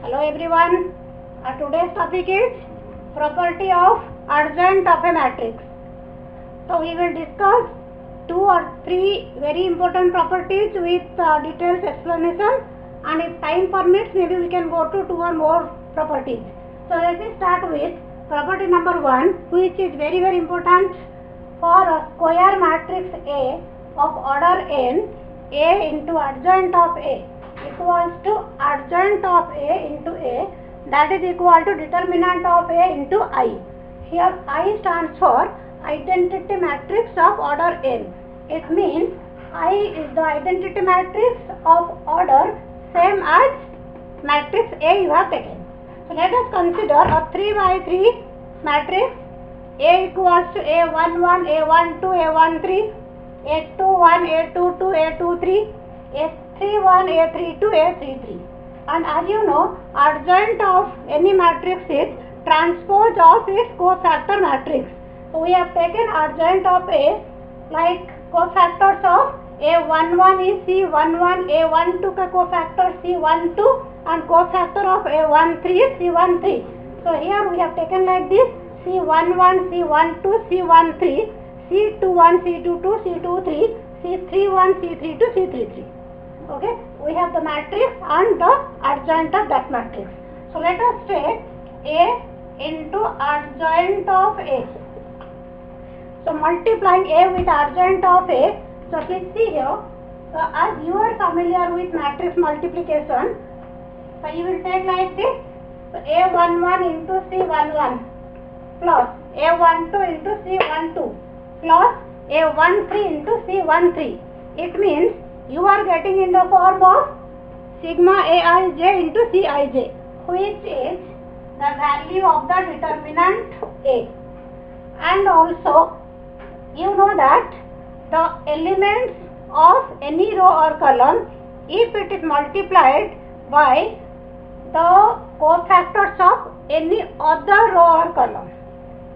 Hello everyone. Today's topic is property of adjoint of a matrix. So we will discuss 2 or 3 very important properties with detailed explanation, and if time permits maybe we can go to 2 or more properties. So let us start with property number 1, which is very important for a square matrix A of order n, A into adjoint of A equals to adjoint of A into A, that is equal to determinant of A into I. Here I stands for identity matrix of order n. It means I is the identity matrix of order same as matrix A you have taken. So let us consider a 3 by 3 matrix. A equals to A11, A12, A13, A21, A22, A23, A31, A32, A33. And as you know, adjoint of any matrix is transpose of its cofactor matrix. So we have taken adjoint of A like cofactors of A11 is C11, A12 ka cofactor C12 and cofactor of A13 is C13. So here we have taken like this C11, C12, C13, C21, C22, C23, C31, C32, C33. Okay, we have the matrix and the adjoint of that matrix. So let us take A into adjoint of A. So multiplying A with adjoint of A. So please see here. So as you are familiar with matrix multiplication, so you will take like this. So A11 into C11 plus A12 into C12 plus A13 into C13. It means you are getting in the form of sigma Aij into Cij, which is the value of the determinant A. And also you know that the elements of any row or column, if it is multiplied by the cofactors of any other row or column,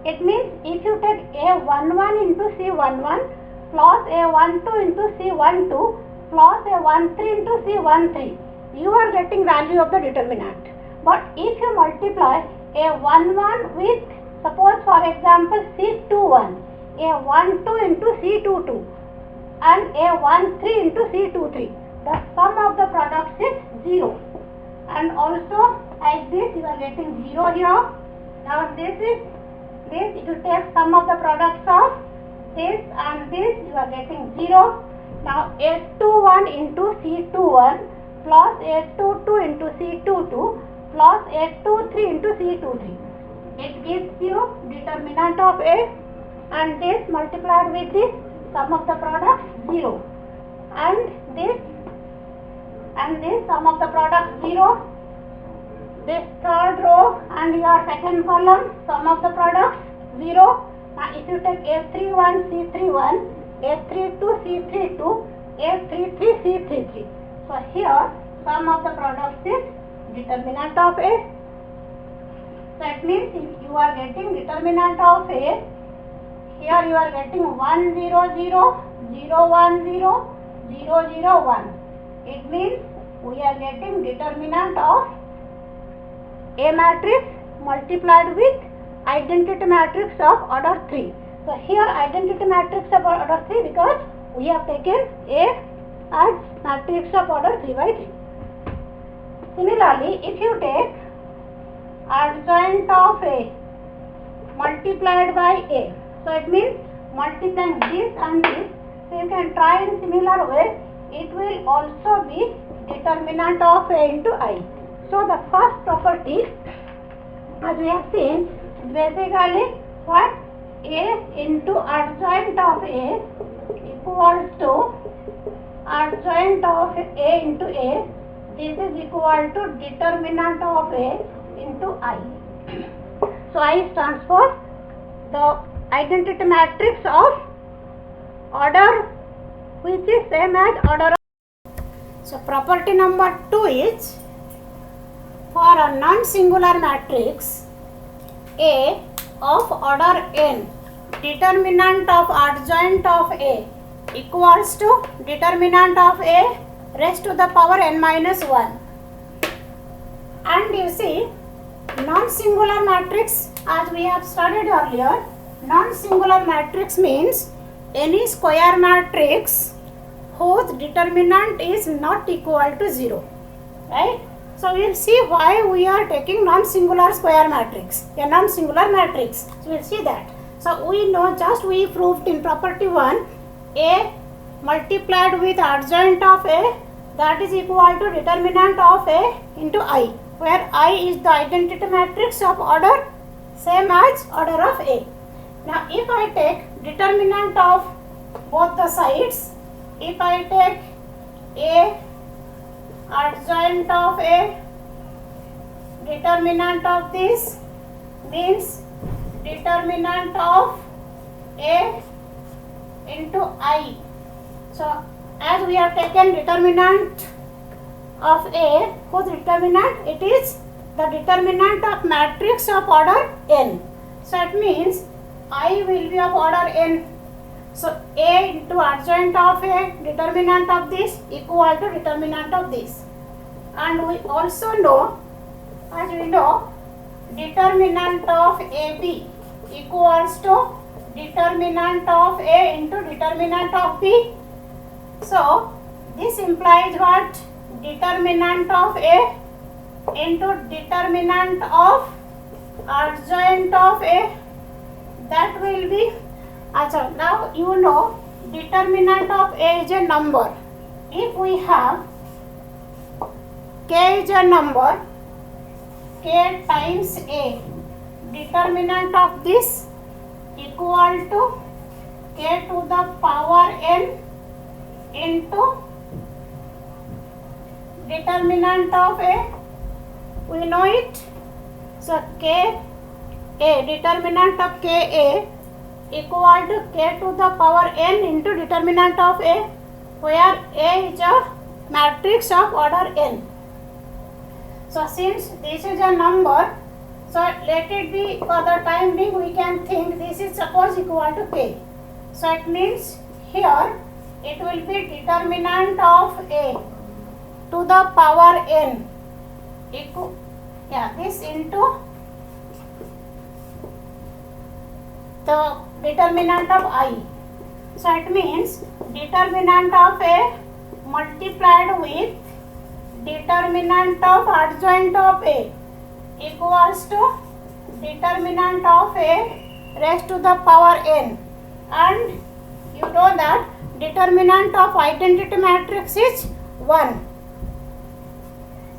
it means if you take A11 into C11 plus A12 into C12 plus A13 into C13, you are getting value of the determinant. But if you multiply A11 with, suppose for example C21, A12 into C22 and A13 into C23, the sum of the products is 0. And also like this you are getting 0 here. Now this is this, if you take sum of the products of this and this, you are getting 0. Now A21 into C21 plus A22 into C22 plus A23 into C23. It gives you determinant of A, and this multiplied with this sum of the products 0. And this sum of the products 0. This third row and your second column sum of the products 0. Now if you take A31 C31, A32 C32, A33 C33. So here sum of the products is determinant of A. So it means if you are getting determinant of A, here you are getting 1 0 0, 0 1 0, 0 0 1. It means we are getting determinant of A matrix multiplied with identity matrix of order 3. So here identity matrix of order 3 because we have taken A as matrix of order 3 by 3. Similarly, if you take adjoint of A multiplied by A, so it means multiplying this and this, so you can try in similar way, it will also be determinant of A into I. So the first property, as we have seen, basically what? A into adjoint of A equals to adjoint of A into A. This is equal to determinant of A into I. So I stands for the identity matrix of order which is same as order of. So property number 2 is, for a non-singular matrix A of order n, determinant of adjoint of A equals to determinant of A raised to the power n minus 1. And you see, non-singular matrix, as we have studied earlier, non-singular matrix means any square matrix whose determinant is not equal to 0, right? So we will see why we are taking non-singular square matrix, a non-singular matrix. So we will see that. So we know, just we proved in property 1, A multiplied with adjoint of A, that is equal to determinant of A into I, where I is the identity matrix of order same as order of A. Now if I take determinant of both the sides, if I take A adjoint of A, determinant of this means determinant of A into I. So as we have taken determinant of A, whose determinant, it is the determinant of matrix of order n. So it means I will be of order n. So A into adjoint of A, determinant of this equal to determinant of this. And we also know, as we know, determinant of AB equals to determinant of A into determinant of B. So this implies what? Determinant of A into determinant of adjoint of A, that will be, now you know determinant of A is a number. If we have K is a number, K times A, determinant of this equal to K to the power n into determinant of A, we know it. So K A, determinant of K A equal to K to the power n into determinant of A, where A is a matrix of order n. So since this is a number, so let it be, for the time being we can think this is suppose equal to K. So it means here it will be determinant of A to the power n equal, this into the determinant of I. So it means determinant of A multiplied with determinant of adjoint of A equals to determinant of A raised to the power n. And you know that determinant of identity matrix is 1.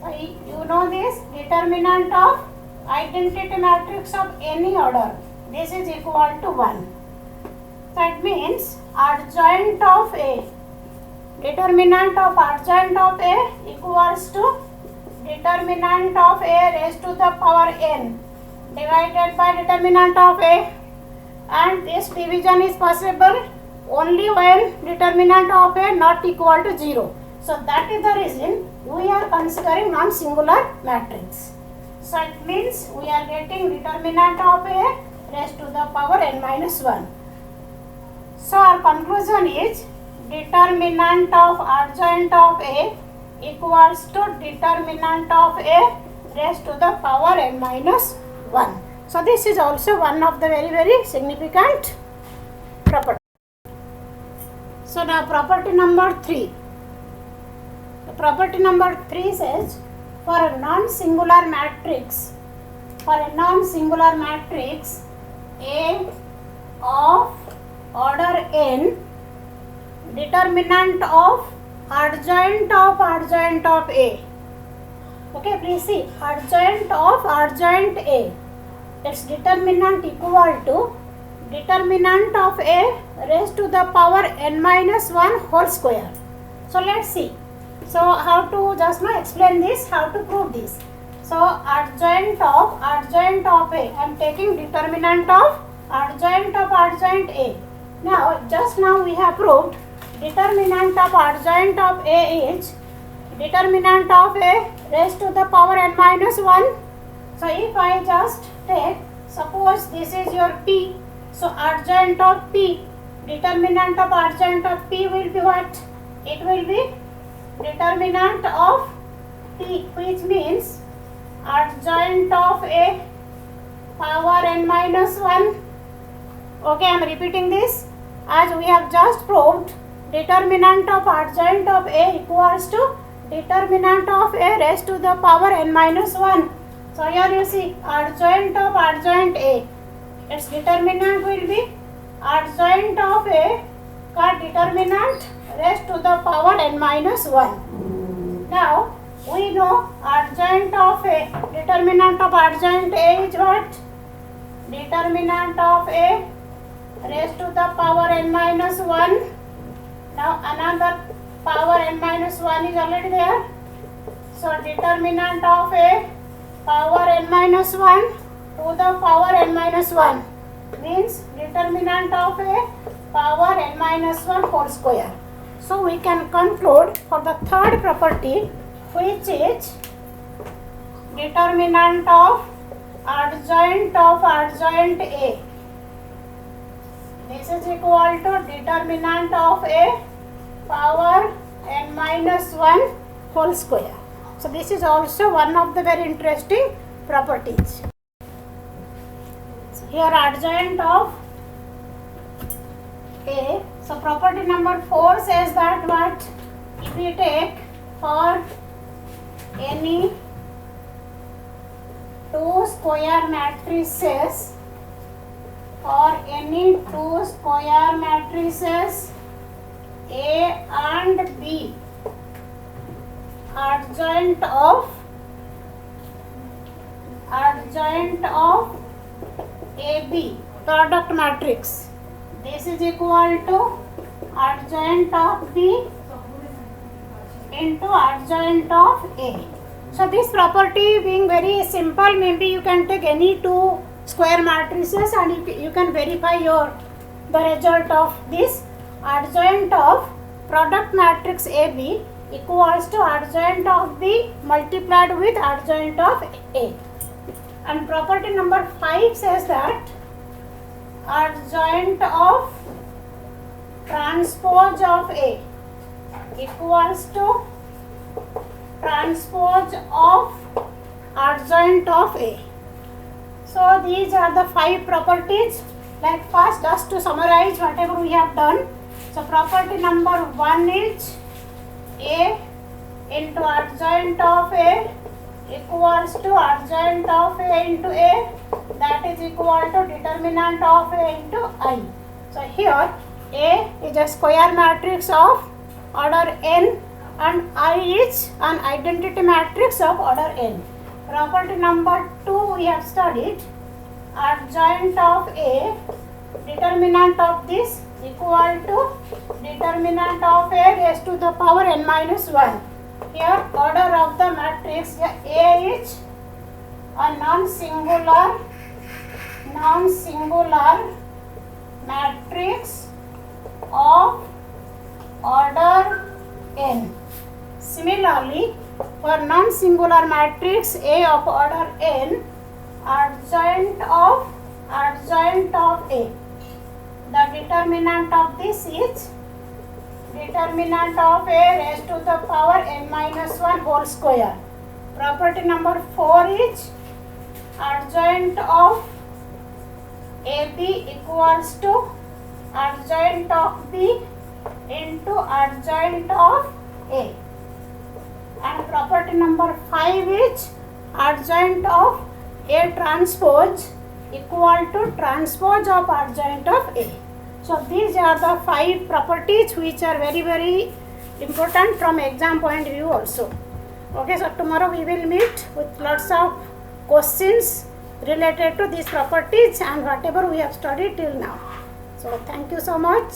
So you know this, determinant of identity matrix of any order, this is equal to 1. So it means adjoint of A, determinant of adjoint of A equals to determinant of A raised to the power n divided by determinant of A, and this division is possible only when determinant of A not equal to 0. So that is the reason we are considering non-singular matrix. So it means we are getting determinant of A raised to the power n minus 1. So our conclusion is determinant of adjoint of A equals to determinant of A raised to the power n minus 1. So this is also one of the very significant property. So now property number 3. The property number 3 says, for a non-singular matrix, A of order n, determinant of adjoint of A. Okay, please see, adjoint of adjoint A, its determinant equal to determinant of A raised to the power n minus 1 whole square. So let's see. So how to just now explain this, how to prove this. So adjoint of A, I am taking determinant of adjoint A. Now just now we have proved determinant of adjoint of A is determinant of A raised to the power n minus 1. So if I just take, suppose this is your P, so adjoint of P, determinant of adjoint of P will be what? It will be determinant of P, which means adjoint of A power n minus 1. Okay, I am repeating this. As we have just proved, determinant of adjoint of A equals to determinant of A raised to the power n minus 1. So here you see adjoint of adjoint A. Its determinant will be adjoint of A का determinant raised to the power n minus 1. Now we know adjoint of A, determinant of adjoint A is what? Determinant of A raised to the power n minus 1. Now another power n minus 1 is already there. So determinant of A power n minus 1 to the power n minus 1 means determinant of A power n minus 1 whole square. So we can conclude for the third property, which is determinant of adjoint A. This is equal to determinant of A power n minus 1 whole square. So this is also one of the very interesting properties. So here adjoint of A. So property number 4 says that what? If we take for any two square matrices, A and B, adjoint of AB, product matrix. This is equal to adjoint of B into adjoint of A. So this property being very simple, maybe you can take any two square matrices and you can verify the result of this. Adjoint of product matrix AB equals to adjoint of B multiplied with adjoint of A. And property number 5 says that adjoint of transpose of A equals to transpose of adjoint of A. So these are the 5 properties. Like first, just to summarize whatever we have done. So property number 1 is A into adjoint of A equals to adjoint of A into A, that is equal to determinant of A into I. So here A is a square matrix of order n and I is an identity matrix of order n. Property number 2 we have studied, adjoint of A, determinant of this equal to determinant of A raised to the power n minus 1. Here order of the matrix A is a non-singular matrix of order n. Similarly, for non-singular matrix A of order n, adjoint of A, the determinant of this is determinant of A raised to the power n minus 1 whole square. Property number 4 is adjoint of AB equals to adjoint of B into adjoint of A. And property number 5 is adjoint of A transpose equal to transpose of adjoint of A. So these are the 5 properties which are very, very important from exam point of view also. Okay, so tomorrow we will meet with lots of questions related to these properties and whatever we have studied till now. So thank you so much.